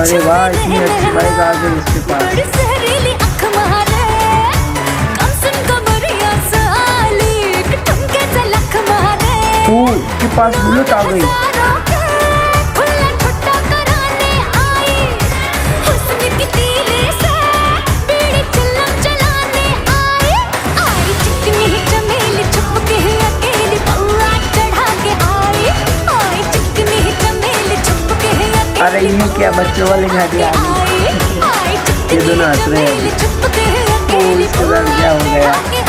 अरे वाह, इतनी अच्छी बाइक आ गई इसके पास। इसके पास बुलेट आ गई। अरे ये क्या बच्चों वाली गाड़ी आ गई। ये दोनों हंस रहे हैं। इसके साथ क्या हो गया?